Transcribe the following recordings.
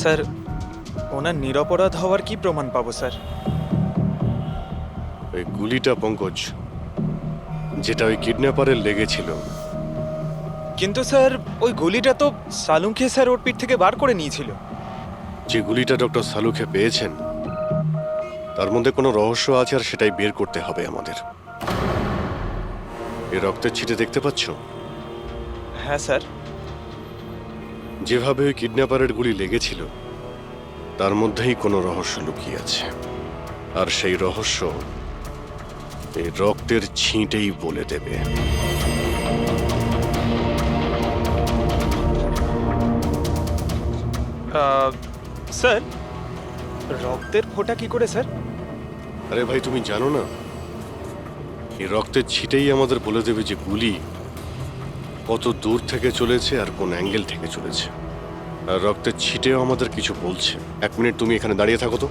Sir, ওনার নিরপরাধ হওয়ার কি প্রমাণ পাবো স্যার? ওই গুলিটা পঙ্কজ, যেটা ওই কিডন্যাপারের লেগেছিল। কিন্তু স্যার, ওই গুলিটা তো সালুঙ্কে স্যার ওর পিঠ থেকে বার করে নিয়েছিল। যে গুলিটা ডক্টর সালুখে পেয়েছেন তার মধ্যে কোনো রহস্য আছে, আর সেটাই বের করতে হবে আমাদের। এই রক্তের ছিটে দেখতে পাচ্ছ? হ্যাঁ স্যার। যেভাবে ওই কিডন্যাপারের গুলি লেগেছিল তার মধ্যেই কোনো রহস্য লুকিয়ে আছে, আর সেই রহস্য এই রক্তের ছিটেই বলে দেবে। স্যার, রক্তের ফোঁটা কি করে স্যার? আরে ভাই, তুমি জানো না, এই রক্তের ছিটেই আমাদের বলে দেবে যে গুলি কত দূর থেকে চলেছে আর কোন অ্যাঙ্গেল থেকে চলেছে। আর রক্তের ছিটেও আমাদের কিছু বলছে। 1 মিনিট তুমি এখানে দাঁড়িয়ে থাকো তো।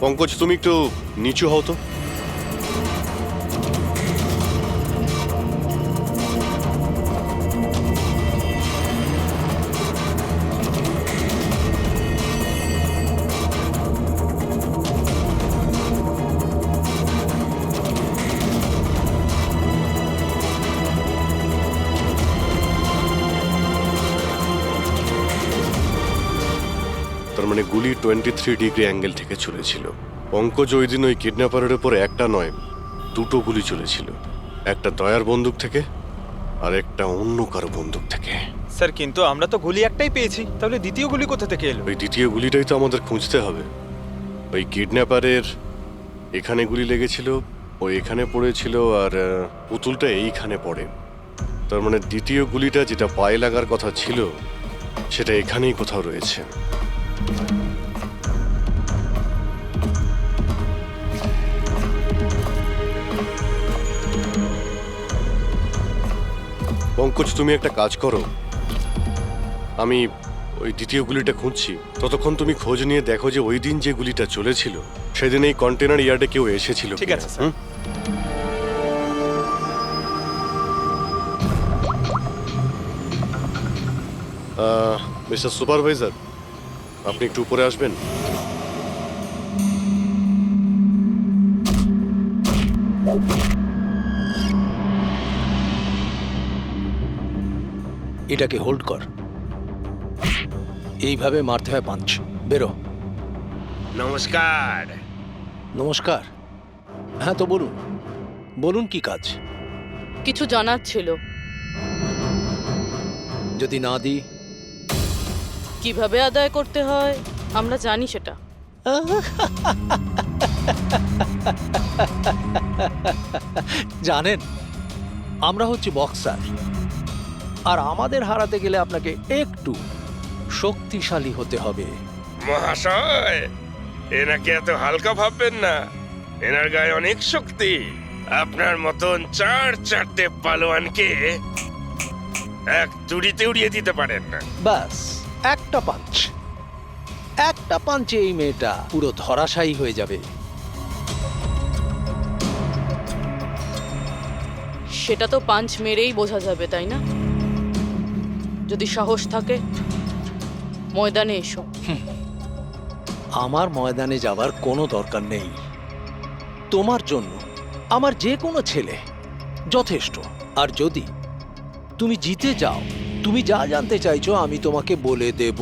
পঙ্কজ, তুমি একটু নিচু হও তো। তার মানে গুলি 23 ডিগ্রি অ্যাঙ্গেল থেকে চলেছিল। পঙ্কজ, ওই দিন ওই কিডন্যাপারের উপর একটা নয়, 2টো গুলি চলেছিল। একটা দয়ার বন্দুক থেকে আর একটা অন্য কারো বন্দুক থেকে। স্যার, কিন্তু আমরা তো গুলি একটাই পেয়েছি, তাহলে দ্বিতীয় গুলি কোথা থেকে এলো? ওই দ্বিতীয় গুলিটাই তো আমাদের খুঁজতে হবে। ওই কিডন্যাপারের এখানে গুলি লেগেছিল, ও এখানে পড়েছিল, আর পুতুলটা এইখানে পড়ে। তার মানে দ্বিতীয় গুলিটা যেটা পায়ে লাগার কথা ছিল সেটা এখানেই কোথাও রয়েছে। পঙ্কজ, তুমি একটা কাজ করো, আমি ওই দ্বিতীয় গুলিটা খুঁজছি, ততক্ষণ তুমি খোঁজ নিয়ে দেখো যে ওই দিন যে গুলিটা চলেছিল সেদিন এই কন্টেনার ইয়ার্ডে কেউ এসেছিল ঠিক কিনা। আছে স্যার। মিস্টার সুপারভাইজার, আপনি একটু উপরে আসবেন। এটাকে হোল্ড কর। এইভাবে মারতে হয় পাঞ্চ। বেরো। নমস্কার। নমস্কার। হ্যাঁ, তো বলুন, বলুন কি কাজ? কিছু জানার ছিল। যদি না দিই? কিভাবে আদায় করতে হয় আমরা জানি সেটা। জানেন, আমরা হচ্ছে বক্সার, আর আমাদের হারাতে গেলে আপনাকে একটু শক্তিশালী হতে হবে। মহাশয়, এনাকে এত হালকা ভাববেন না, এনার গায়ে অনেক শক্তি। আপনার মতন 4-4টে পালোয়ানকে এক তুড়িতে উড়িয়ে দিতে পারেন না। ব্যাস, একটা পাঞ্চ, একটা পাঞ্চে এই মেয়েটা পুরো ধরাশায়ী হয়ে যাবে। সেটা তো পাঞ্চ মেরেই বোঝা যাবে, তাই না? যদি সাহস থাকে ময়দানে এসো। আমার ময়দানে যাবার কোনো দরকার নেই। তোমার জন্য আমার যে কোনো ছেলে যথেষ্ট। আর যদি তুমি জিতে যাও, তুমি যা জানতে চাইছো আমি তোমাকে বলে দেব।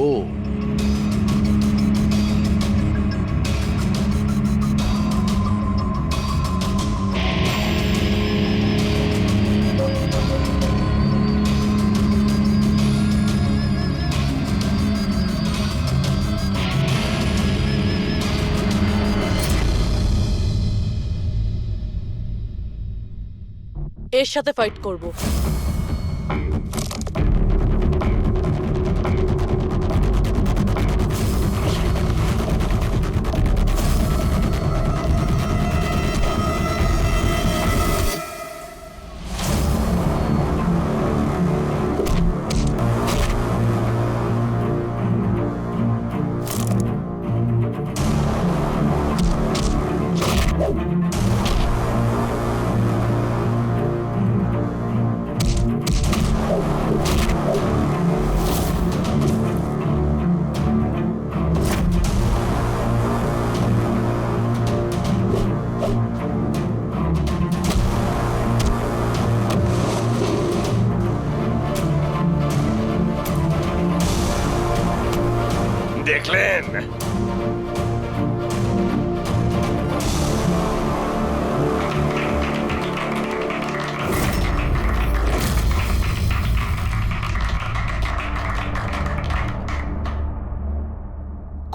এর সাথে ফাইট করব।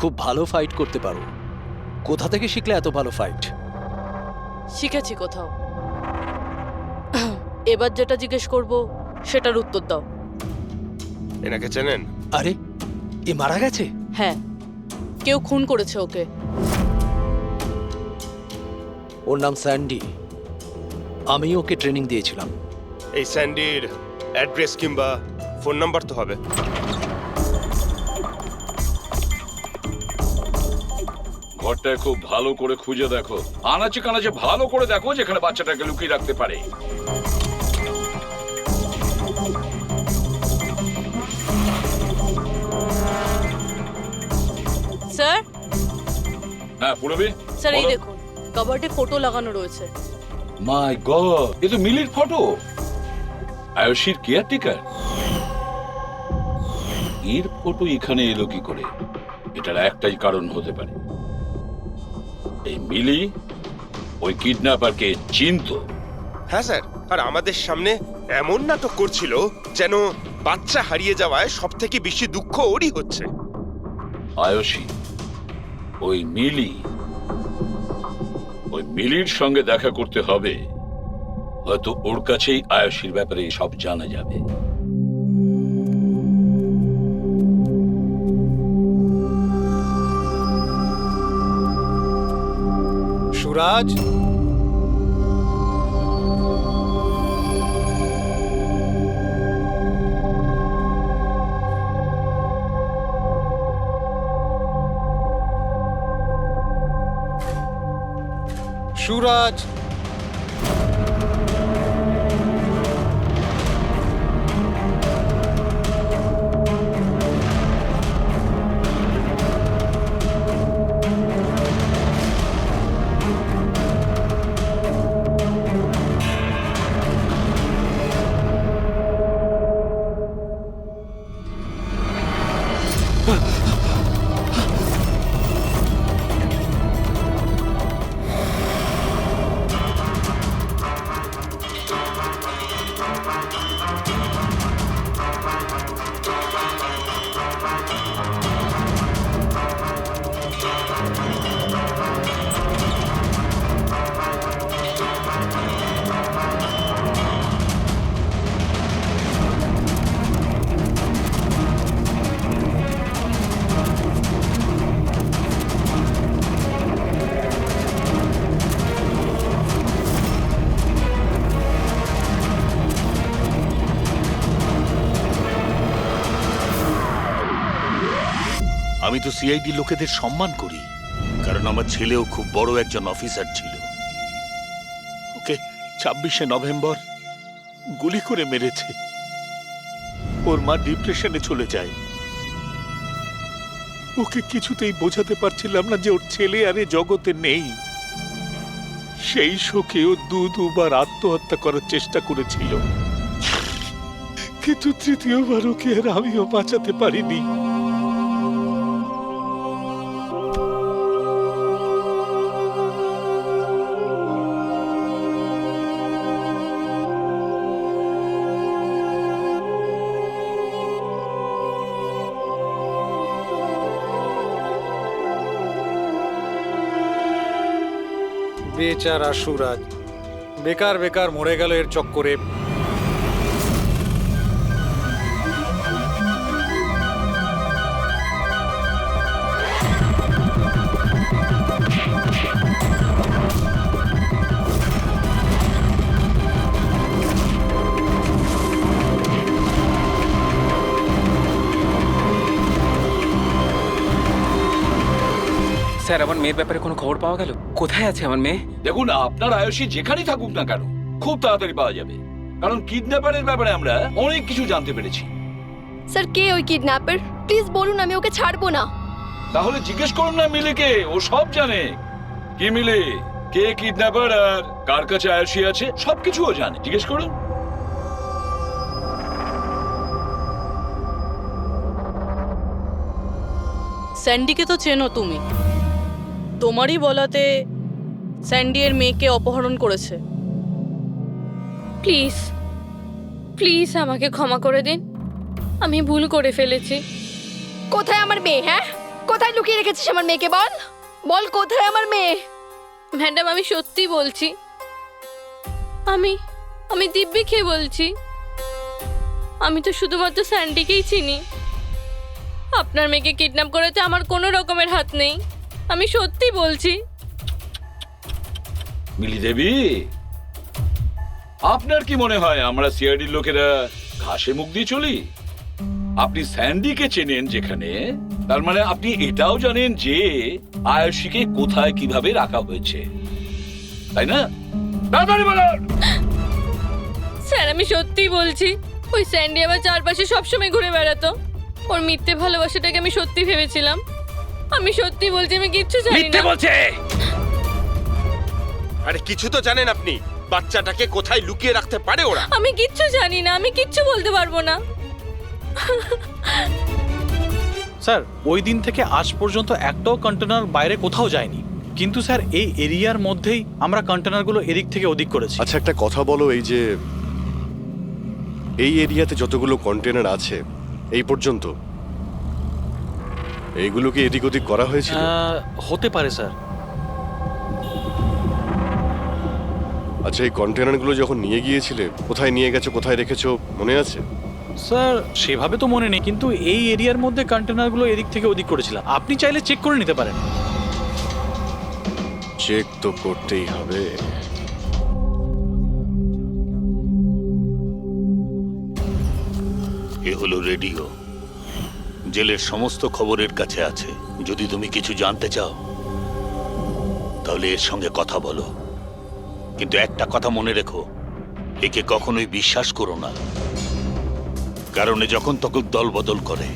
খুব ভালো ফাইট করতে পারো। কোথা থেকে শিখলে এত ভালো ফাইট? শিখেছি কোথাও। এবার যেটা জিজ্ঞেস করব সেটার উত্তর দাও। এনাকে চেনেন? আরে, এ মারা গেছে? হ্যাঁ, কেউ খুন করেছে ওকে। ওর নাম স্যান্ডি। আমি ওকে ট্রেনিং দিয়েছিলাম। এই স্যান্ডির অ্যাড্রেস কিংবা ফোন নাম্বার তো হবে। ঘরটায় খুব ভালো করে খুঁজে দেখো, আনাচে কানাচে ভালো করে দেখো যেখানে বাচ্চাটাকে লুকিয়ে রাখতে পারে। স্যার, হ্যাঁ পুরবি, স্যার এই দেখুন, কাবার্ডে ফটো লাগানো রয়েছে। মাই গড, এ তো মিলির ফটো। আয়ুষীর কেয়ারটেকার। এর ফটো এখানে এলো কি করে? এটার একটাই কারণ হতে পারে, এই মিলি ওই কিডন্যাপারকে চিনতো। হ্যাঁ স্যার, আর আমাদের সামনে এমন নাটক করছিল যেন বাচ্চা হারিয়ে যাওয়ায় সব থেকে বেশি দুঃখ ওরই হচ্ছে। আয়ুষী, ওই মিলির সঙ্গে দেখা করতে হবে। হয়তো ওর কাছেই আয়ুষীর ব্যাপারে সব জানা যাবে। সুরাজ, সুরাজ, আমি তো সিআইডি লোকেদের সম্মান করি, কারণ আমার ছেলেও খুব বড় একজন অফিসার ছিল। ওকে 26শে নভেম্বর গুলি করে মেরেছে। ওর মা ডিপ্রেশনে চলে যায়। ওকে কিছুতেই বোঝাতে পারছিলাম না যে ওর ছেলে আর এ জগতে নেই। সেই শোকে ও দুবার আত্মহত্যা করার চেষ্টা করেছিল, কিন্তু তৃতীয়বার ওকে আর আমিও বাঁচাতে পারিনি। বেচারা সুরাজ বেকার বেকার মরে গেল এর চক্করে। স্যার, আমার মেয়ের ব্যাপারে কোনো খবর পাওয়া গেল? কোথায় আছে আমার মেয়ে? দেখুন, আপনার আয়ুষী যেখানেই থাকুক না কেন খুব তাড়াতাড়ি পাওয়া যাবে, কারণ কিডন্যাপারের ব্যাপারে আমরা অনেক কিছু জানতে পেরেছি। স্যার, কে ওই কিডন্যাপার? প্লিজ বলুন, আমি ওকে ছাড়বো না। তাহলে জিজ্ঞেস করুন না মিলিকে, ও সব জানে। কি মিলি, কে কিডন্যাপার আর কার কাছে আয়ুষী আছে সবকিছু ও জানে, জিজ্ঞেস করুন। স্যান্ডিকে তো চেনো তুমি, তোমারই বলাতে স্যান্ডি এর মেয়েকে অপহরণ করেছে। প্লিজ প্লিজ আমাকে ক্ষমা করে দিন, আমি ভুল করে ফেলেছি। কোথায় আমার মেয়ে? হ্যাঁ, কোথায় লুকিয়ে রেখেছিস আমার মেয়েকে? বল বল, কোথায় আমার মেয়ে? ম্যাডাম আমি সত্যি বলছি, আমি আমি দিব্যি বলছি, আমি তো শুধুমাত্র স্যান্ডিকেই চিনি। আপনার মেয়েকে কিডন্যাপ করাতে আমার কোনো রকমের হাত নেই, আমি সত্যি বলছি। মিলি দেবী, আপনার কি মনে হয় আমরা সিআইডির লোকেরা ঘাসে মুখ দিয়ে চলি? আপনি স্যান্ডিকে চেনেন যেখানে, তার মানে আপনি এটাও জানেন যে আয়ুষীকে কোথায় কিভাবে রাখা হয়েছে, তাই না? তাড়াতাড়ি বলুন। স্যার আমি সত্যি বলছি, ওই স্যান্ডি আমার চারপাশে সবসময় ঘুরে বেড়াতো। ওর মিথ্যে ভালোবাসাটাকে আমি সত্যি ভেবেছিলাম। আমি সত্যি বলছি, আমি কিচ্ছু জানি মিথ্যে না। বলছে। আরে কিছু তো জানেন আপনি, বাচ্চাটাকে কোথায় লুকিয়ে রাখতে পারে ওরা? আমি কিচ্ছু জানি না, আমি কিচ্ছু বলতে পারবো না। স্যার ওই দিন থেকে আজ পর্যন্ত একটাও কন্টেনার বাইরে কোথাও যায়নি, কিন্তু স্যার এই এরিয়ার মধ্যেই আমরা কন্টেনারগুলো এদিক থেকে ওদিক করেছি। আচ্ছা একটা কথা বলো, এই যে এই এরিয়াতে যতগুলো কন্টেনার আছে এই পর্যন্ত, এইগুলোকে এদিক ওদিক করা হয়েছিল? হতে পারে স্যার। আচ্ছা এই কন্টেনারগুলো যখন নিয়ে গিয়েছিলে, কোথায় নিয়ে গেছো, কোথায় রেখেছো মনে আছে? স্যার সেভাবে তো মনে নেই, কিন্তু এই এরিয়ার মধ্যে কন্টেনারগুলো এদিক থেকে ওদিক করেছিলাম। আপনি চাইলে চেক করে নিতে পারেন। চেক তো করতেই হবে। এ হলো রেডিও, জেলের সমস্ত খবরের কাছে আছে। যদি তুমি কিছু জানতে চাও তাহলে এর সঙ্গে কথা বলো, কিন্তু একটা কথা মনে রেখো, একে কখনোই বিশ্বাস করো না, কারণ এ যখন তখন দল বদল করে।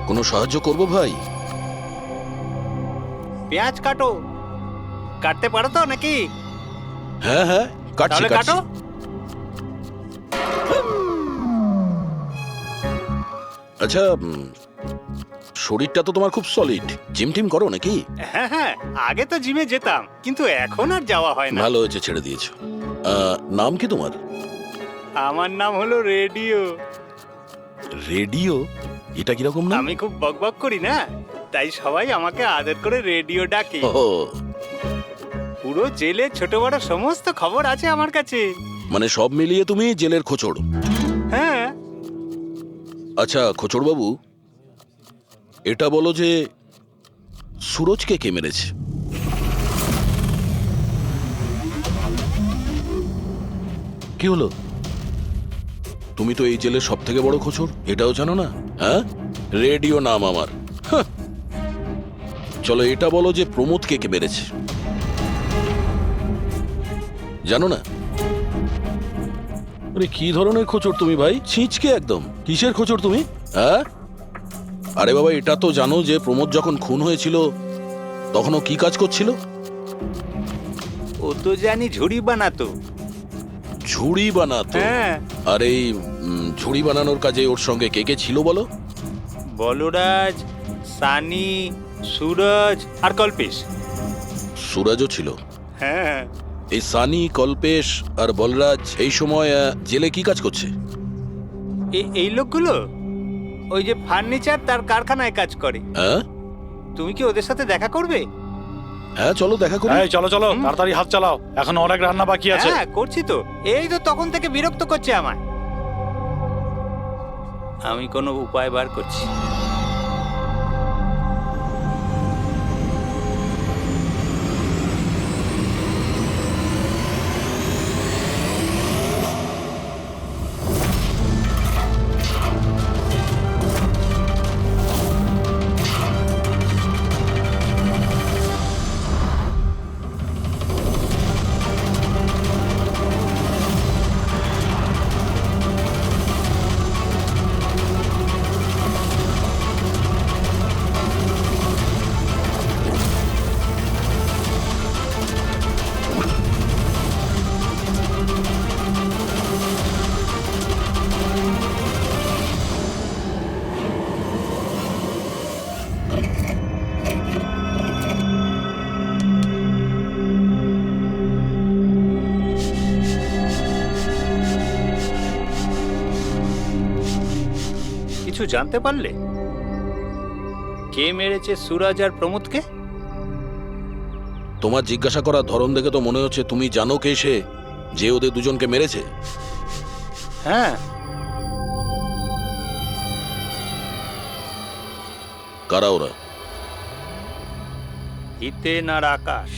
কোনো সাহায্য করব ভাই? পেঁয়াজ কাটো, কাটতে পারো তো নাকি? হ্যাঁ হ্যাঁ, কাটছি কাটছি। আচ্ছা, শরীরটা তো তোমার খুব সলিড, জিম টিম করো নাকি? হ্যাঁ হ্যাঁ, আগে তো জিমে যেতাম, কিন্তু এখন আর যাওয়া হয় না। ভালো হয়েছে ছেড়ে দিয়েছো। নাম কি তোমার? আমার নাম হলো রেডিও। রেডিও? এটা কিরকম নাম? আমি খুব বকবক করি না, তাই সবাই আমাকে আদর করে রেডিও ডাকে। ও, পুরো জেলে ছোট বড় সমস্ত খবর আছে আমার কাছে। মানে সব মিলিয়ে তুমি জেলের খোঁচড়। হ্যাঁ। আচ্ছা খোঁচড় বাবু, এটা বলো যে সুরজকে কে মেরেছে? কি হলো? তুমি তো এই জেলের সব থেকে বড় খোঁচড়, এটাও জানো না? হ্যাঁ, রেডিও নাম আমার। হাহ। চলো এটা বলো যে প্রমোদকে কে মেরেছে? জানো না? আরে কি ধরনের খোঁচড় তুমি ভাই, ছিঁচকে একদম। কিসের খোঁচড় তুমি? হ্যাঁ, আরে বাবা এটা তো জানো যে প্রমোদ যখন খুন হয়েছিল তখন ও কি কাজ করছিল? ও তো জানি ঝুড়ি বানাতো। ঝুড়ি বানাতো? হ্যাঁ। আর এই ঝুড়ি বানানোর কাজে ওর সঙ্গে কে কে ছিল বলো? বলরাজ, সানি, সুরজ আর কল্পেশ। সুরজও ছিল? হ্যাঁ। এই সানি, কল্পেশ আর বলরাজ এই সময় জেলে কি কাজ করছে? এই লোকগুলো ওই যে ফার্নিচার তার কারখানায় কাজ করে। হ্যাঁ, তুমি কি ওদের সাথে দেখা করবে? হ্যাঁ চলো দেখা করি। চলো চলো, তাড়াতাড়ি হাত চালাও, এখন অনেক রান্না বাকি আছে। হ্যাঁ করছি তো, এই তো তখন থেকে বিরক্ত করছে আমায়। আমি কোনো উপায় বার করছি। কিছু জানতে পারলে? কে মেরেছে সুরজ আর প্রমোদকে? তোমার জিজ্ঞাসা করার ধরন দেখে তো মনে হচ্ছে তুমি জানো কে সে, যে ওদের দুজনকে মেরেছে। হ্যাঁ, কারা ওরা? হিতেন আর আকাশ।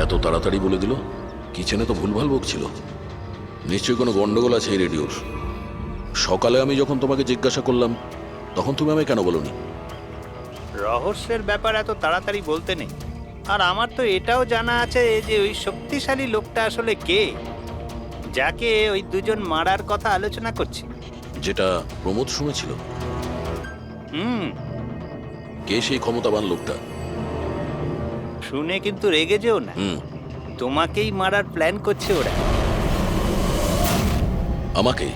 এত তাড়াতাড়ি বলে দিল? কিচেনে তো ভুলভাল বকছিল। নিশ্চয়ই কোনো গন্ডগোল আছে এই রেডিওর। সকালে আমি যখন তোমাকে জিজ্ঞাসা করলাম তখন তুমি আমায় কেন বলোনি? রহস্যের ব্যাপার এত তাড়াতাড়ি বলতে নেই। আর আমার তো এটাও জানা আছে যে ওই শক্তিশালী লোকটা আসলে কে, যাকে ওই দুজন মারার কথা আলোচনা করছে। যেটা প্রমোদ শুনেছিল। কে সেই ক্ষমতাবান লোকটা? শুনে কিন্তু রেগে যেও না। তোমাকেই মারার প্ল্যান করছে ওরা। আমাকে?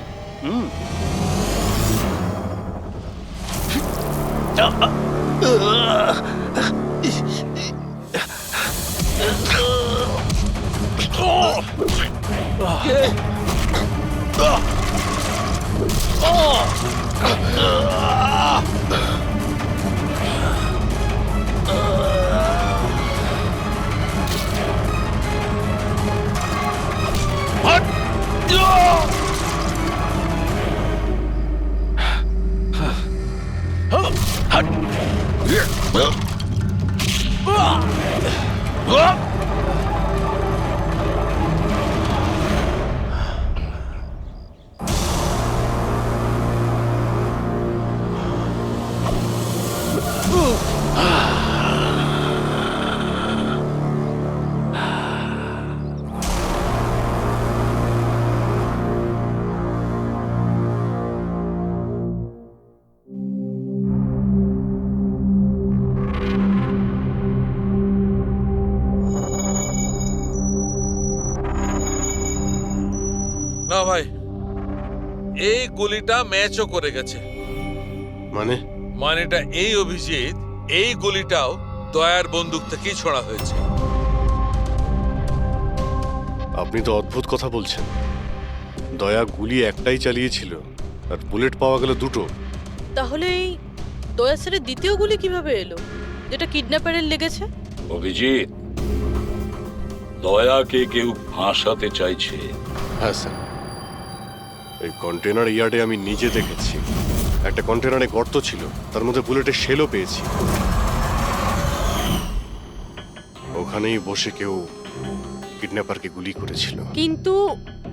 না ভাই, এই গুলিটা ম্যাচও করে গেছে। মানেটা এই অভিজিৎ, এই গুলিটাও দয়ার বন্দুক থেকেই ছোড়া হয়েছে। আপনি তো অদ্ভুত কথা বলছেন। দয়া গুলি একটাই চালিয়েছিল আর বুলেট পাওয়া গেল দুটো। তাহলে এই দয়া স্যারের দ্বিতীয় গুলি কিভাবে এলো, যেটা কিডন্যাপারের লেগেছে? অভিজিৎ, দয়াকে কেউ ফাঁসাতে চাইছে। হ্যাঁ স্যার, এই কন্টেনার ইয়ার্ডে আমি নিজে দেখেছি। একটা কন্টেনারে গর্ত ছিল, তার মধ্যে বুলেটের শেলও পেয়েছি। ওখানেই বসে কেউ কিডন্যাপারকে গুলি করেছিল। কিন্তু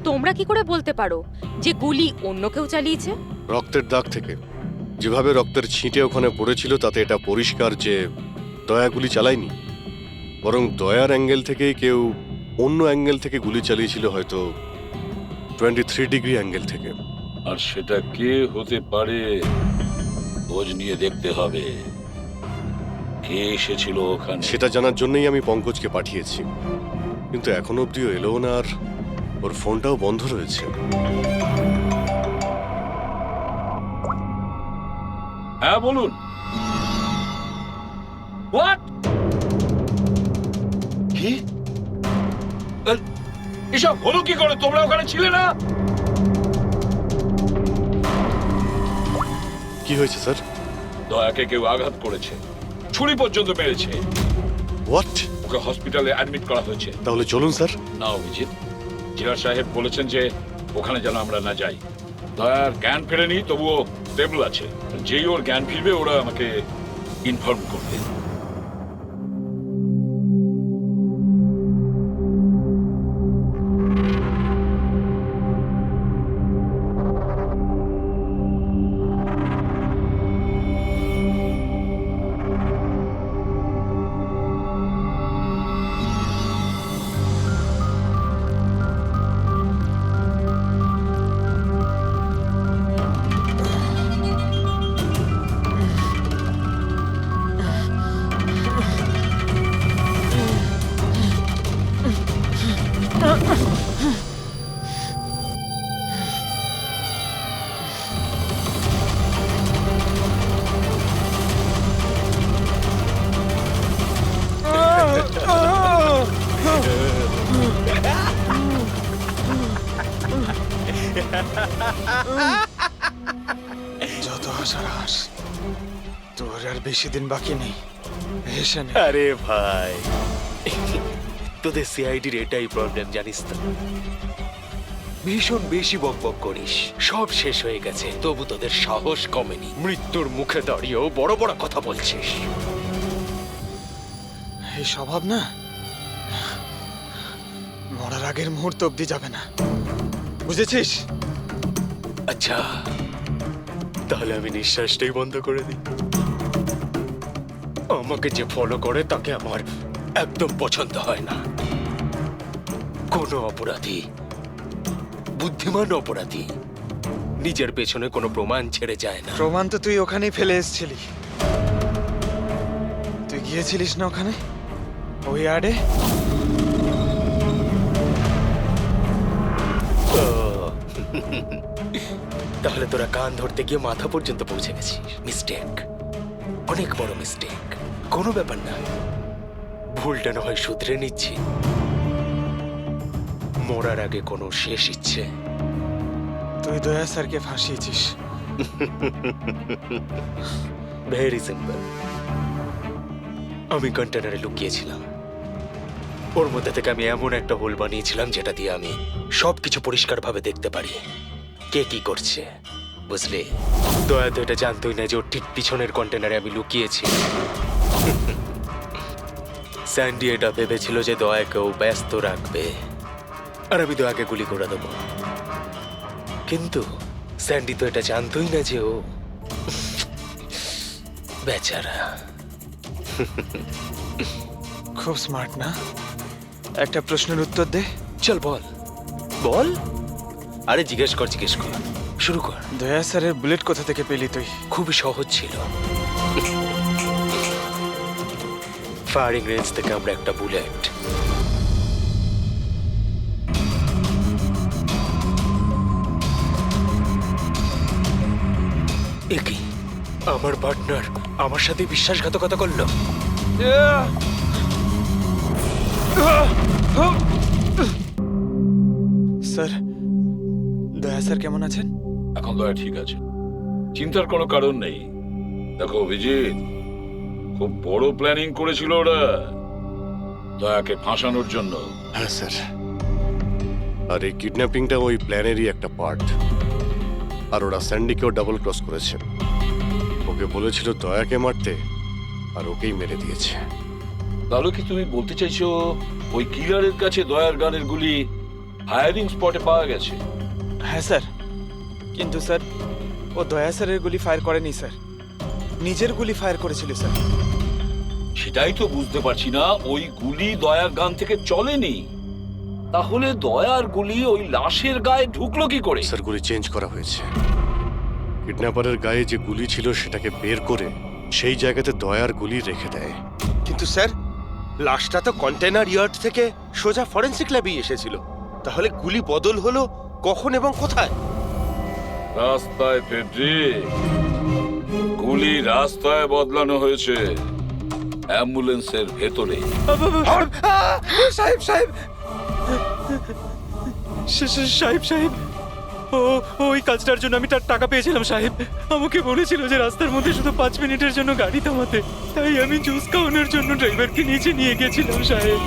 তোমরা কি করে বলতে পারো যে গুলি অন্য কেউ চালিয়েছে? রক্তের দাগ থেকে যেভাবে রক্তের ছিটে ওখানে পড়েছিল তাতে এটা পরিষ্কার যে দয়া গুলি চালায়নি, বরং দয়ার অ্যাঙ্গেল থেকেই কেউ অন্য অ্যাঙ্গেল থেকে গুলি চালিয়েছিল, হয়তো 23 ডিগ্রি অ্যাঙ্গেল থেকে। আর সেটা কে হতে পারে খোঁজ নিয়ে দেখতে হবে। কে এসেছিল ওখানে সেটা জানার জন্যই আমি পঙ্কজকে পাঠিয়েছি, কিন্তু এখনো অব্দিও এলো না, আর ওর ফোনটাও বন্ধ রয়েছে। হ্যাঁ বলুন। হোয়াট? কি এসব হলো কি করে? তোমরা ওখানে ছিলে না? কি হয়েছে স্যার? দয়াকে কেউ আঘাত করেছে, ছুরি পর্যন্ত মেরেছে। হোয়াট? ওকে হসপিটালে অ্যাডমিট করা হয়েছে। তাহলে চলুন স্যার। না অভিজিৎ, জিলা সাহেব বলেছেন যে ওখানে যেন আমরা না যাই। দয়ার জ্ঞান ফেরেনি, তবুও স্টেবল আছে। যেই ওর জ্ঞান ফিরবে ওরা আমাকে ইনফর্ম করবে। যত হাসার হাস, তোর আর বেশি দিন বাকি নেই। হেসে নে। আরে ভাই, তোদের সিআইডির এটাই প্রবলেম জানিস তো, ভীষণ বেশি বকবক করিস। সব শেষ হয়ে গেছে, তবু তোদের সাহস কমেনি। মৃত্যুর মুখে দাঁড়িয়েও বড় বড় কথা বলছিস। এই স্বভাব না মরার আগের মুহূর্ত অব্দি যাবে না, বুঝেছিস? আচ্ছা, তাহলে আমি নিঃশ্বাসটাই বন্ধ করে দিই। আমাকে যে ফলো করে তাকে আমার একদম পছন্দ হয় না। কোনো অপরাধী, বুদ্ধিমান অপরাধী, নিজের পেছনে কোনো প্রমাণ ছেড়ে যায় না। প্রমাণ তো তুই ওখানেই ফেলে এসেছিলি। তুই গিয়েছিলিস না ওখানে, ওই আড়ে? তাহলে তোরা কান ধরতে গিয়ে মাথা পর্যন্ত পৌঁছে গেছিস। মিস্টেক, অনেক বড় মিস্টেক। কোনো ব্যাপার না, ভুলটা না হয় শুধরে নিচ্ছি। মরার আগে কোনো শেষ ইচ্ছে? তুই দয়া স্যারকে ফাঁসিয়েছিস। Very simple. আমি কন্টেনারে লুকিয়েছিলাম, ওর মধ্যে থেকে আমি এমন একটা হোল বানিয়েছিলাম যেটা দিয়ে আমি সবকিছু পরিষ্কারভাবে দেখতে পারি, কে কি করছে, বুঝলি? দয়া তো এটা জানতোই না যে ওর ঠিক পিছনের কন্টেনারে আমি লুকিয়েছি। স্যান্ডি এটা ভেবেছিল যে দয়াকেও ব্যস্ত রাখবে আর আমি দয়াকে গুলি করে দেবো, কিন্তু স্যান্ডি তো এটা জানতোই না যে ও বেচারা। খুব স্মার্ট না? একটা প্রশ্নের উত্তর দে। চল বল বল। আরে জিজ্ঞেস কর, শুরু কর। দয়া স্যারের বুলেট কোথা থেকে পেলি তুই? খুবই সহজ ছিল। ফায়ারিং রেঞ্জ থেকে আমরা একটা বুলেট একই আমার পার্টনার আমার সাথে বিশ্বাসঘাতকতা করলো। স্যার, দয়া স্যার কেমন আছেন? এখন দয়া ঠিক আছে, চিন্তার কোনো কারণ নেই। দেখো অভিজিৎ, খুব বড় প্ল্যানিং করেছিল ওরা দয়াকে ফাঁসানোর জন্য। হ্যাঁ স্যার, আর এই কিডন্যাপিংটা ওই প্ল্যানেরই একটা পার্ট। আর ওরা স্যান্ডিকেও ডাবল ক্রস করেছে। ওকে বলেছিল দয়াকে মারতে, আর ওকেই মেরে দিয়েছে। তাহলে কি তুমি বলতে চাইছো ওই কিলারের কাছে দয়ার গানের গুলি ফায়ারিং স্পটে পাওয়া গেছে? হ্যাঁ স্যার, কিন্তু স্যার ও দয়া স্যারের গুলি ফায়ার করেনি স্যার, নিজের গুলি ফায়ার করেছিল স্যার। সেটাই তো বুঝতে পারছি না, ওই গুলি দয়ার গান থেকে চলেনি, তাহলে দয়ার গুলি ওই লাশের গায়ে ঢুকলো কি করে? স্যার, গুলি চেঞ্জ করা হয়েছে। কিডন্যাপারের গায়ে যে গুলি ছিল সেটাকে বের করে সেই জায়গাতে দয়ার গুলি রেখে দেয়। কিন্তু স্যার, লাশটা তো কন্টেনার ইয়ার্ড থেকে সোজা ফরেনসিক ল্যাবে এসেছিল, তাহলে গুলি বদল হলো কখন এবং কোথায়? রাস্তায় ফেডরিক, গুলি রাস্তায় বদলানো হয়েছে, অ্যাম্বুলেন্সের ভেতরে। সাহেব সাহেব সাহেব সাহেব, ওই কাজটার জন্য আমি তার টাকা পেয়েছিলাম সাহেব। আমাকে বলেছিল যে রাস্তার মধ্যে শুধু 5 মিনিটের জন্য গাড়ি থামাতে, তাই আমি জুস খাওয়ানোর জন্য ড্রাইভারকে নিচে নিয়ে গেছিলাম সাহেব।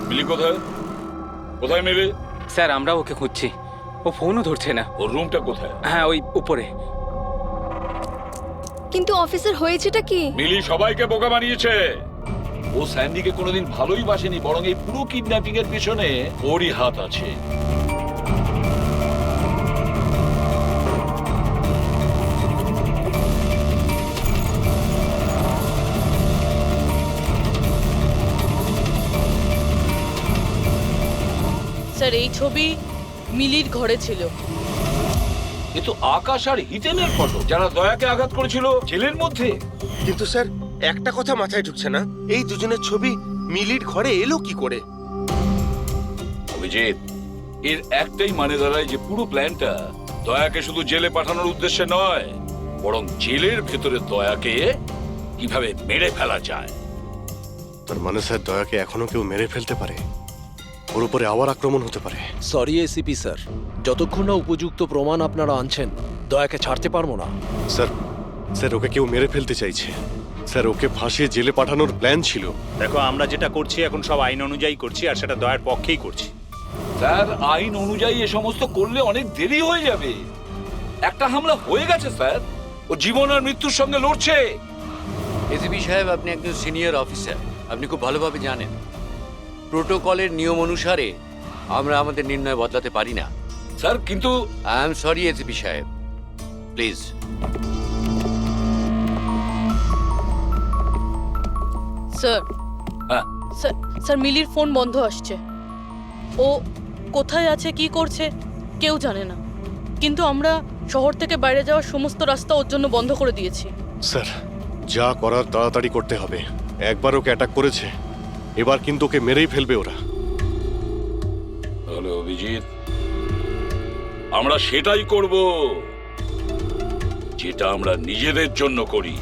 মিলি কোথায়? কোথায় মিলি? স্যার, আমরা ওকে খুঁজছি, ও ফোনও ধরছে না। ওর রুমটা কোথায়? হ্যাঁ, ওই উপরে। কিন্তু অফিসার হয়েছেটা কি? মিলি সবাইকে বোকা বানিয়েছে। ও স্যান্ডিকে কোনোদিন ভালোই বাসেনি, বরং এই পুরো কিডন্যাপিং এর পিছনে ওরই হাত আছে। স্যার, এই ছবি মিলির ঘরে ছিল। এ তো আকাশ আর হিতেনের ফটো, যারা দয়াকে আঘাত করেছিল জেলের মধ্যে। কিন্তু স্যার একটা কথা মাথায় ঢুকছে না, এই দুজনের ছবি মিলির ঘরে এলো কি করে? অভিজিৎ, এর একটাই মানে দাঁড়ায় যে পুরো প্ল্যানটা দয়াকে শুধু জেলে পাঠানোর উদ্দেশ্যে নয়, বরং জেলের ভেতরে দয়াকে কিভাবে মেরে ফেলা যায়। তার মানে স্যার দয়াকে এখনো কেউ মেরে ফেলতে পারে, ওর উপরে আবার আক্রমণ হতে পারে। সরি এসিপি স্যার, যতক্ষণ না উপযুক্ত প্রমাণ আপনারা আনছেন দয়াকে ছাড়তে পারবো না। স্যার স্যার ওকে কেউ মেরে ফেলতে চাইছে স্যার, ওকে ফাঁসিয়ে জেলে পাঠানোর প্ল্যান ছিল। দেখো, আমরা যেটা করছি এখন সব আইন অনুযায়ী করছি, আর সেটা দয়ার পক্ষেই করছি। স্যার, আইন অনুযায়ী এ সমস্ত করলে অনেক দেরি হয়ে যাবে। একটা হামলা হয়ে গেছে স্যার, ও জীবন আর মৃত্যুর সঙ্গে লড়ছে। এসিপি সাহেব, আপনি একজন সিনিয়র অফিসার, আপনি খুব ভালোভাবে জানেন প্রোটোকলের নিয়ম অনুসারে আমরা আমাদের নির্ণয় বদলাতে পারি না। স্যার কিন্তু আই এম সরি এসিপি সাহেব, প্লিজ। স্যার, হ্যাঁ, স্যার মিলির ফোন বন্ধ আসছে। ও কোথায় আছে, কি করছে কেউ জানে না, কিন্তু আমরা শহর থেকে বাইরে যাওয়ার সমস্ত রাস্তা ওর জন্য বন্ধ করে দিয়েছি। স্যার যা করার তাড়াতাড়ি করতে হবে, একবার ওকে অ্যাটাক করেছে, এবার কিন্তু ওকে মেরেই ফেলবে ওরা। তাহলে অভিজিৎ, আমরা সেটাই করব যেটা আমরা নিজেদের জন্য করি।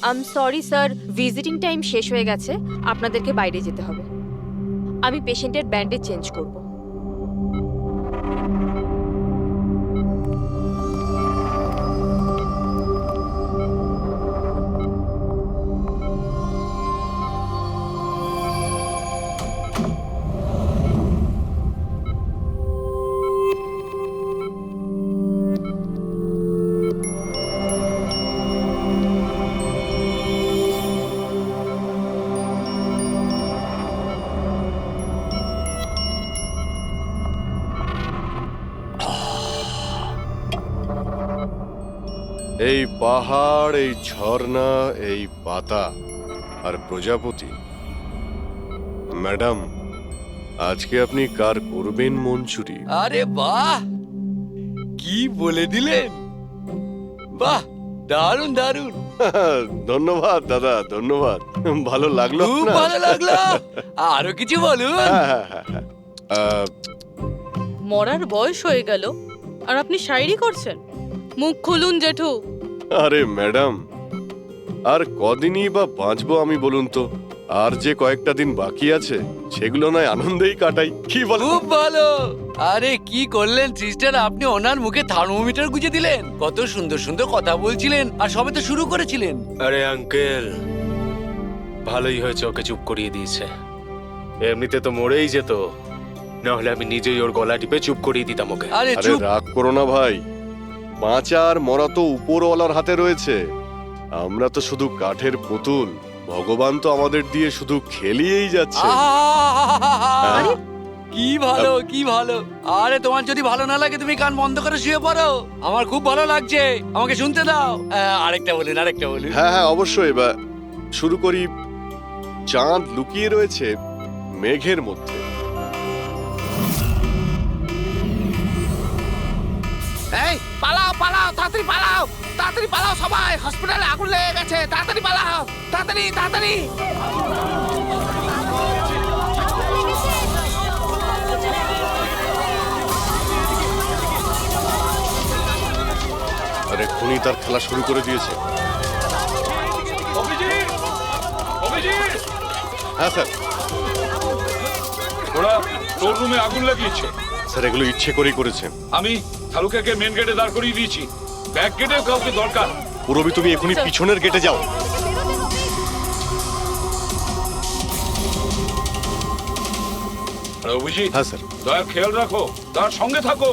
I am sorry sir, visiting time শেষ হয়ে গেছে, আপনাদেরকে বাইরে যেতে হবে। আমি পেশেন্টের ব্যান্ডেজ চেঞ্জ করব। এই পাহাড়, এই ঝর্ণা, এই পাতা আর প্রজাপতি। ম্যাডাম, আজকে আপনি কার করবেন মন চুরি? আরে বাহ, কি বলে দিলেন! বাহ, দারুণ দারুণ। ধন্যবাদ দাদা, ধন্যবাদ। ভালো লাগলো খুব আপনার? ভালো লাগলো। আরো কিছু বলুন। মরার বয়স হয়ে গেল আর আপনি শায়েরি করছেন? মুখ খুলুন জেঠু। আরে ম্যাডাম, আর কদিনই বা বাঁচবো আমি বলুন তো? আর যে কয়েকটা দিন বাকি আছে সেগুলো নয় আনন্দেই কাটাই, কি বল? খুব ভালো। আরে কি করলেন সিস্টার, আপনি ওনার মুখে থার্মোমিটার গুঁজে দিলেন। কত সুন্দর সুন্দর কথা বলছিলেন আর সবে তো শুরু করেছিলেন। আরে আঙ্কেল, ভালোই হয়েছে ওকে চুপ করিয়ে দিয়েছে, এমনিতে তো মরেই যেত, নাহলে আমি নিজেই ওর গলা টিপে চুপ করিয়ে দিতাম ওকে। আরে আরে চুপ। রাগ করো না ভাই, বাঁচা আর মরা তো উপরওয়ালার হাতে রয়েছে, আমরা তো শুধু কাঠের পুতুল। ভগবান তো আমাদের দিয়ে শুধু খেলিয়েই যাচ্ছে। আরে কি ভালো, কি ভালো। আরে তোমার যদি ভালো না লাগে তুমি কান বন্ধ করে শুয়ে পড়ো, আমার খুব ভালো লাগছে, আমাকে শুনতে দাও। আরেকটা বলুন, আরেকটা বলুন। হ্যাঁ হ্যাঁ অবশ্যই, এবার শুরু করি। চাঁদ লুকিয়ে রয়েছে মেঘের মধ্যে। এই পালাও পালাও, তাড়াতাড়ি পালাও, তাড়াতাড়ি পালাও সবাই, হসপিটালে আগুন লেগে গেছে, তাড়াতাড়ি পালাও, তাড়াতাড়ি তাড়াতাড়ি। আরে খুনি তার খেলা শুরু করে দিয়েছে। অভিজিৎ, অভিজিৎ, হ্যাঁ স্যার। ওরা তোর রুমে আগুন লাগিয়েছে। স্যার এগুলো ইচ্ছে করেই করেছে। আমি থালুকাকে মেন গেটে দাঁড় করিয়ে দিয়েছি, ব্যাক গেটেও কাউকে দরকার। পুরবি তুমি এখনই পিছনের গেটে যাও। অভিজিৎ, হ্যাঁ স্যার। দয়া খেয়াল রাখো, তার সঙ্গে থাকো।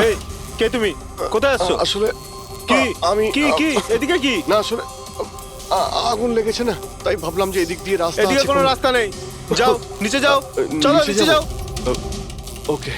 এই কে তুমি কোথায় আসছো? আসলে কি আমি কি কি এদিকে কি? না আসলে আগুন লেগেছে না, তাই ভাবলাম যে এদিক দিয়ে রাস্তা এদিকে আছে কোনো রাস্তা নেই, যাও নিচে যাও, চলো নিচে যাও। ওকে।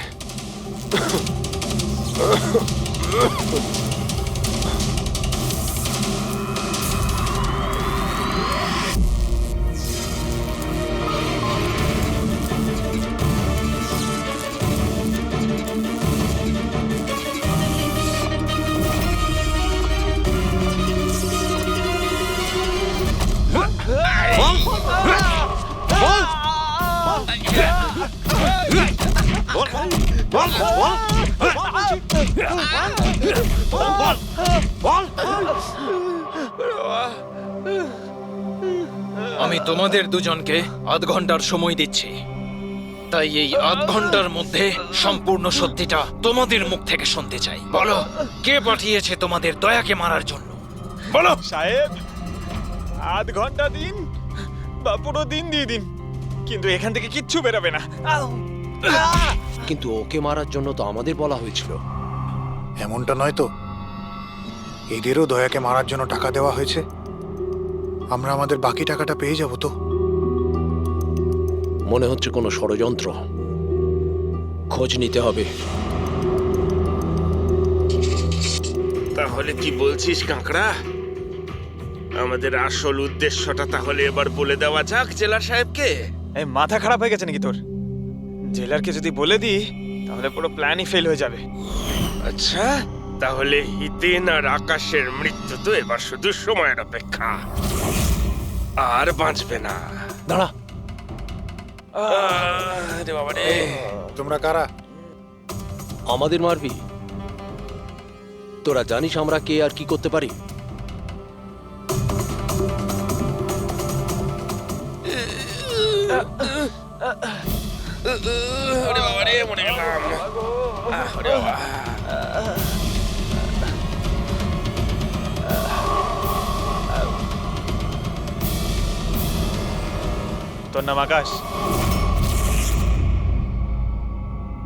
আমি তোমাদের দুজনকে আধ ঘন্টার সময় দিচ্ছি, তাই এই আধ ঘন্টার মধ্যে সম্পূর্ণ সত্যিটা তোমাদের মুখ থেকে শুনতে চাই। বলো, কে পাঠিয়েছে তোমাদের দয়াকে মারার জন্য? বলো। সাহেব, আধ ঘন্টা দিন বা পুরো দিন দিয়ে দিন, কিন্তু এখান থেকে কিচ্ছু বেরোবে না। কিন্তু ওকে মারার জন্য তো আমাদের বলা হয়েছিল। এমনটা নয় তো, এদেরও দয়াকে মারার জন্য টাকা দেওয়া হয়েছে। আমরা আমাদের বাকি টাকাটা পেয়ে যাব তো? মনে হচ্ছে কোনো ষড়যন্ত্র, খোঁজ নিতে হবে। তাহলে কি বলছিস কাঁকড়া? আমাদের আসল উদ্দেশ্যটা তাহলে এবার বলে দেওয়া যাক জেলার সাহেবকে। এই মাথা খারাপ হয়ে গেছে নাকি তোর? জেলারকে যদি বলে দিই তাহলে পুরো প্ল্যানই ফেল হয়ে যাবে। আচ্ছা, তাহলে হিতেন আর আকাশের মৃত্যু তো এবার শুধু সময়ের অপেক্ষা, আর বাঁচবে না। দাঁড়া, রে বাবা রে। তোমরা কারা? আমাদের মারবি? তোরা জানিস আমরা কে আর কি করতে পারি? ওরে বাবা রে, মরে গেলাম। ওরে বাবা। তোর নাম আকাশ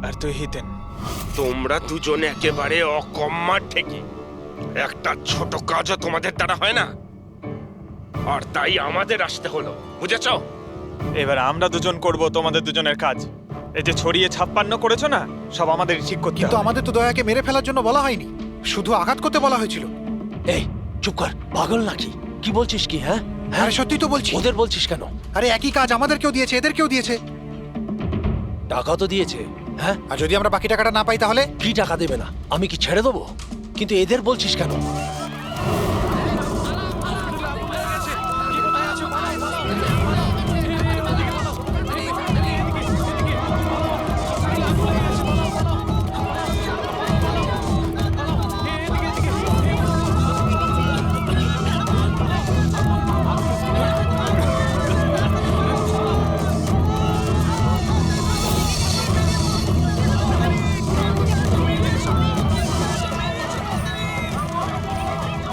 আর তুই হিতেন। তোমরা দুজনে একেবারে অকম্মা ঠেকি। একটা ছোট কাজও তোমাদের দ্বারা হয় না, আর তাই আমাদের আসতে হলো, বুঝেছো? এবার আমরা দুজন করব তোমাদের দুজনের কাজ। এই যে ছড়িয়ে 56 করেছো না, সব আমাদের ঠিক করতে কিন্তু হবে। আমাদের তো দয়াকে মেরে ফেলার জন্য বলা হয়নি, শুধু আঘাত করতে বলা হয়েছিল। এই চুপ কর, পাগল নাকি? কি বলছিস কি? হ্যাঁ আরে সত্যি তো বলছি। ওদের বলছিস কেন? আরে একই কাজ আমাদেরকেও দিয়েছে, এদেরকেও দিয়েছে। টাকা তো দিয়েছে। হ্যাঁ, আর যদি আমরা বাকি টাকাটা না পাই তাহলে? কি টাকা দেবে না? আমি কি ছেড়ে দেবো? কিন্তু এদের বলছিস কেন?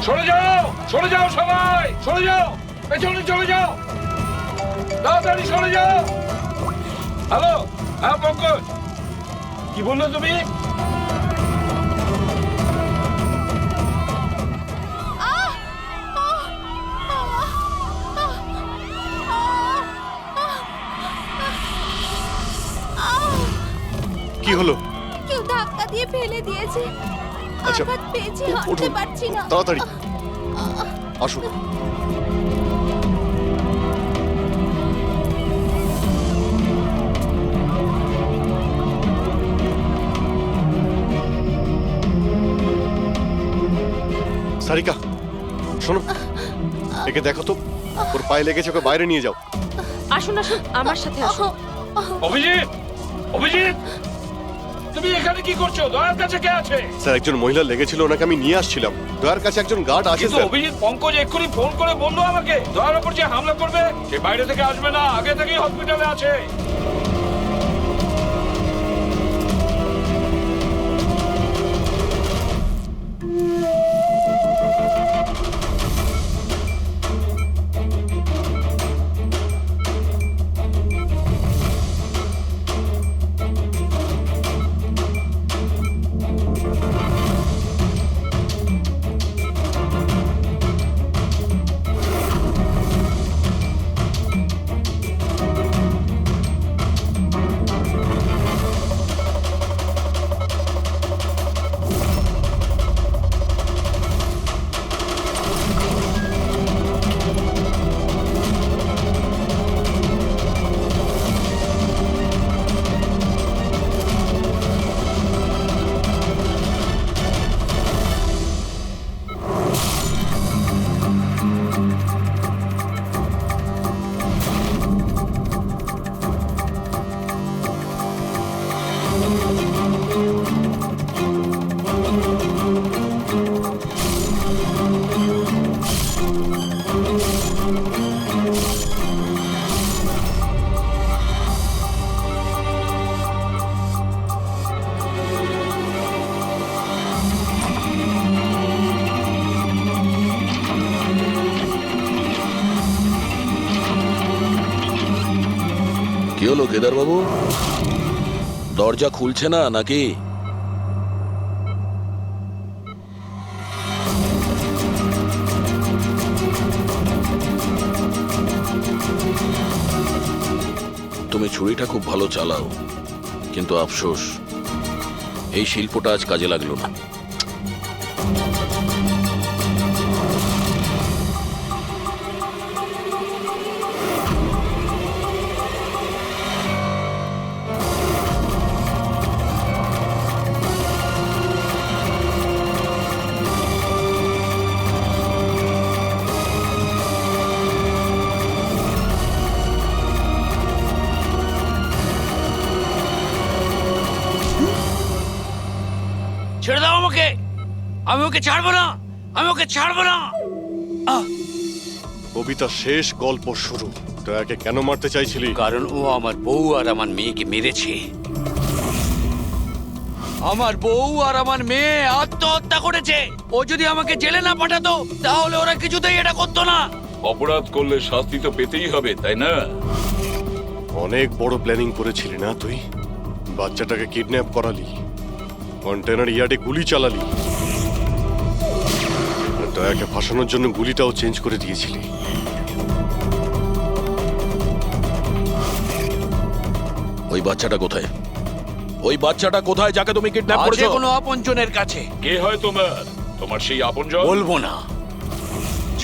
সরে যাও, সরে যাও সবাই, সরে যাও, পেছনে চলে যাও, তাড়াতাড়ি সরে যাও। হ্যালো, হ্যাঁ পঙ্কজ, কি বললে তুমি? কি হলো? কেউ ধাক্কা দিয়ে ফেলে দিয়েছে। আচ্ছা, আঘাত পেয়েছি, হাঁটতে উঠুন পারছি না। তাড়াতাড়ি আসুন। সারিকা, শোনো, একে দেখো তো, ওর পায়ে লেগেছে, ওকে বাইরে নিয়ে যাও। আসুন আসুন, আমার সাথে আসুন। অভিজিৎ, অভিজিৎ, তুমি এখানে কি করছো? দয়ার কাছে কে আছে? স্যার, একজন মহিলা লেগেছিল, ওনাকে আমি নিয়ে আসছিলাম। দয়ার কাছে একজন গার্ড আছে কিন্তু স্যার। অভিজিৎ, পঙ্কজ এক্ষুনি ফোন করে বললো আমাকে দয়ার উপর যে হামলা করবে সে বাইরে থেকে আসবে না, আগে থেকেই হসপিটালে আছে। হলো কেদার বাবু? দরজা খুলছে না নাকি? তুমি ছুরিটা খুব ভালো চালাও, কিন্তু আফসোস এই শিল্পটা আজ কাজে লাগলো না। ছেড়ে দাও আমাকে, আমি ওকে ছাড়বো না, আমি ওকে ছাড়বো না। কবিতা শেষ, গল্প শুরু। দয়াকে কেন মারতে চাইছিলি? কারণ ও আমার বউ আর আমার মেয়েকে মেরেছে। আমার বউ আর আমার মেয়ে আত্মহত্যা করেছে। ও যদি আমাকে জেলে না পাঠাতো তাহলে ওরা কিছুতেই এটা করতো না। অপরাধ করলে শাস্তি তো পেতেই হবে, তাই না? অনেক বড় প্ল্যানিং করেছিলি না তুই? বাচ্চাটাকে কিডন্যাপ করালি, কন্টেনার ইয়ার্ডে গুলি চালালি, আর দয়াকে ফাঁসানোর জন্য গুলিটাও চেঞ্জ করে দিয়েছিলি। ওই বাচ্চাটা কোথায়? ওই বাচ্চাটা কোথায় যাকে তুমি কিডন্যাপ আছে করেছো? কোনো আপনজনের কাছে। কে হয় তোমার সেই আপনজন? বলবো না।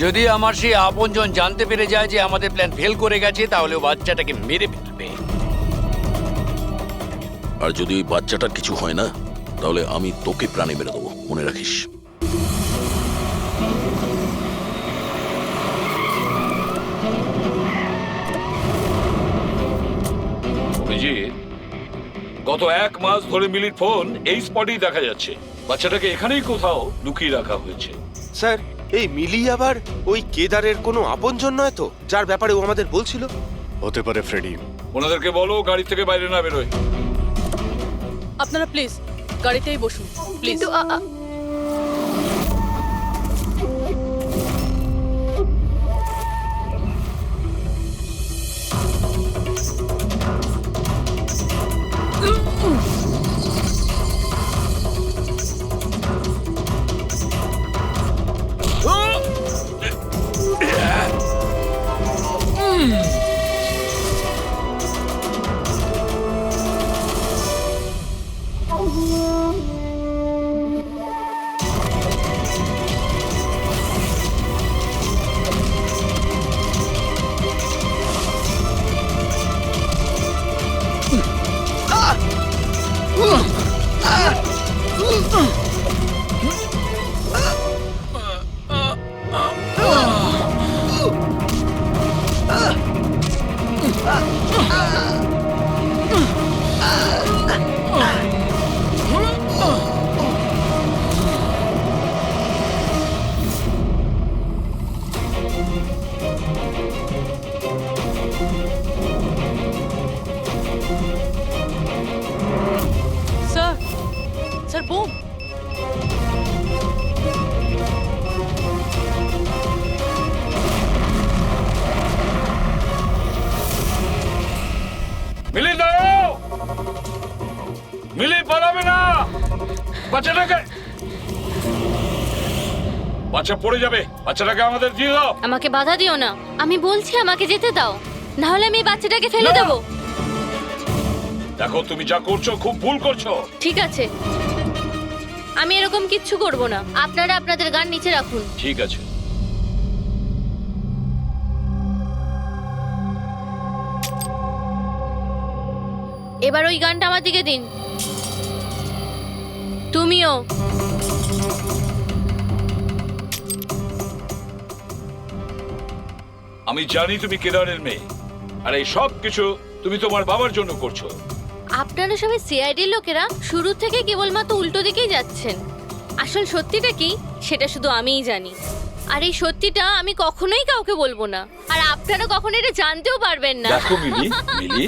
যদি আমার সেই আপনজন জানতে পেরে যায় যে আমাদের প্ল্যান ফেল করে গেছে তাহলে ও বাচ্চাটাকে মেরে ফেলবে। আর যদি ওই বাচ্চাটার কিছু হয় না তাহলে আমি তোকে প্রাণে মেরে দেবো, মনে রাখিস। অভিজিৎ, গত 1 মাস ধরে মিলির ফোন এই স্পটেই দেখা যাচ্ছে। বাচ্চাটাকে এখানেই কোথাও লুকিয়ে রাখা হয়েছে। স্যার, এই মিলি আবার ওই কেদারের কোনো আপনজন নয় তো, যার ব্যাপারে ও আমাদের বলছিল? হতে পারে ফ্রেডি। ওনাদেরকে বলো গাড়ি থেকে বাইরে না বেরোয়। আপনারা প্লিজ গাড়িতেই বসুন প্লিজ। Sir bomb. মিলি দাও, মিলি পালাবে না। বাচ্চাটাকে, বাচ্চা পড়ে যাবে। বাচ্চাটাকে আমাদের দিয়ে দাও। আমাকে বাধা দিও না, আমি বলছি আমাকে যেতে দাও, না হলে আমি বাচ্চাটাকে ফেলে দেবো। দেখো তুমি যা করছো খুব ভুল করছো। ঠিক আছে, আমি এরকম কিচ্ছু করব না। আপনারা আপনাদের গান নিচে রাখুন। ঠিক আছে। এবার ওই গানটা আমার দিকে দিন। তুমিও। আমি জানি তুমি কেদারের মেয়ে, আর এই সব কিছু তুমি তোমার বাবার জন্য করছো। আপনারা সবাই সিআইডির লোকেরা শুরু থেকে কেবলমাত্র উল্টো দিকেই যাচ্ছেন। আসল সত্যিটা কি সেটা শুধু আমিই জানি, আর এই সত্যিটা আমি কখনোই কাউকে বলবো না, আর আপনারা কখনো এটা জানতেও পারবেন না। দেখো মিলি, মিলি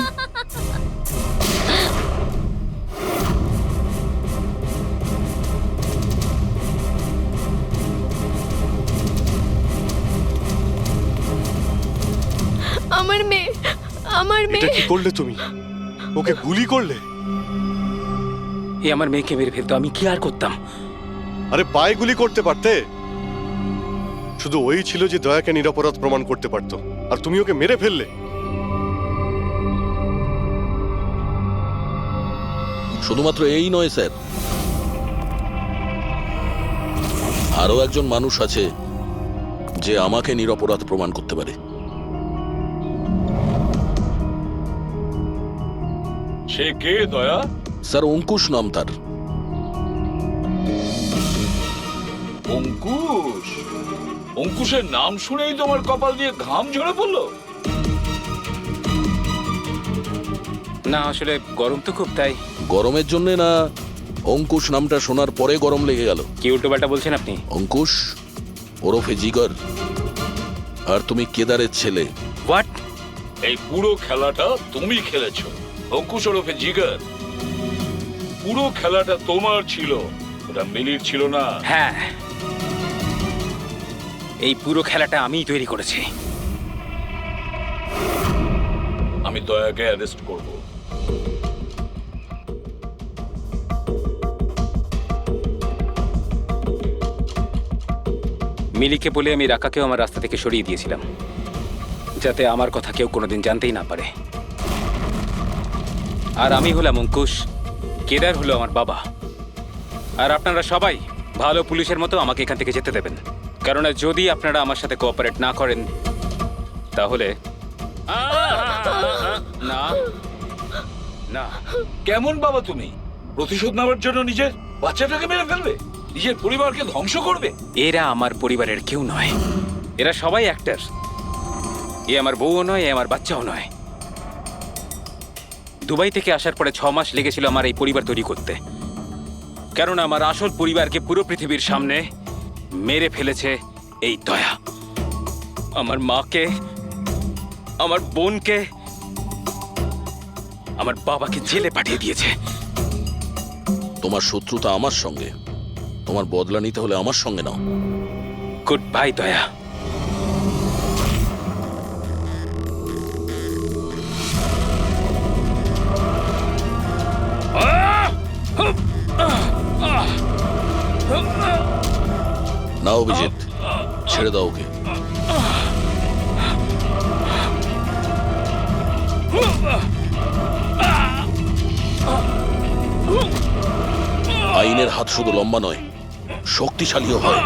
আমার মেয়ে আমার এটা মেয়ে কি করলে তুমি? ওকে গুলি করলে? এ আমার মেয়েকে মেরে ফেলতো, আমি কি আর করতাম? আরে পায়ে গুলি করতে পারতে। শুধু ওই ছিল যে দয়াকে নিরপরাধ প্রমাণ করতে পারতো, আর তুমি ওকে মেরে ফেললে। শুধুমাত্র এই নয় স্যার, আরো একজন মানুষ আছে যে আমাকে নিরপরাধ প্রমাণ করতে পারে। সে কে দয়া? স্যার অঙ্কুশ নাম তার। অঙ্কুশ? অঙ্কুশের নাম শুনেই তোমার কপাল দিয়ে ঘাম ঝরে পড়লো? না আসলে গরম তো খুব, তাই। গরমের জন্য না, অঙ্কুশ নামটা শোনার পরে গরম লেগে গেল। কি উল্টোপাল্টা বলছেন আপনি? অঙ্কুশ ওরফে জিগর, আর তুমি কেদারের ছেলে। হোয়াট? এই পুরো খেলাটা তুমি খেলেছো। অঙ্কুশ ওরফে জিগর, পুরো খেলাটা তোমার ছিল, ওটা মিলির ছিল না। হ্যাঁ, এই পুরো খেলাটা আমিই তৈরি করেছি। আমি দয়াকে অ্যারেস্ট করব। মিলিকে বলে আমি রাকাকেও আমার রাস্তা থেকে সরিয়ে দিয়েছিলাম, যাতে আমার কথা কেউ কোনোদিন জানতেই না পারে। আর আমি হলাম অঙ্কুশ, কেদার হলো আমার বাবা। আর আপনারা সবাই ভালো পুলিশের মতো আমাকে এখান থেকে যেতে দেবেন, কারণ যদি আপনারা আমার সাথে কোঅপারেট না করেন তাহলে না না। কেমন বাবা তুমি? প্রতিশোধ নেওয়ার জন্য নিজের বাচ্চাটাকে মেরে ফেলবে, নিজের পরিবারকে ধ্বংস করবে? এরা আমার পরিবারের কেউ নয়, এরা সবাই অ্যাক্টর। এ আমার বউও নয়, এ আমার বাচ্চাও নয়। দুবাই থেকে আসার পরে 6 মাস লেগেছিল আমার এই পরিবার তৈরি করতে, কারণ আমার আসল পরিবারকে পুরো পৃথিবীর সামনে মেরে ফেলেছে এই দয়া। আমার মাকে, আমার বোনকে, আমার বাবাকে জেলে পাঠিয়ে দিয়েছে। তোমার শত্রুতা আমার সঙ্গে, তোমার বদলা নিতে হলে আমার সঙ্গে নাও। গুড বাই দয়া। না অভিজিৎ, ছেড়ে দাও ওকে। আইনের হাত শুধু লম্বা নয়, শক্তিশালীও হয়।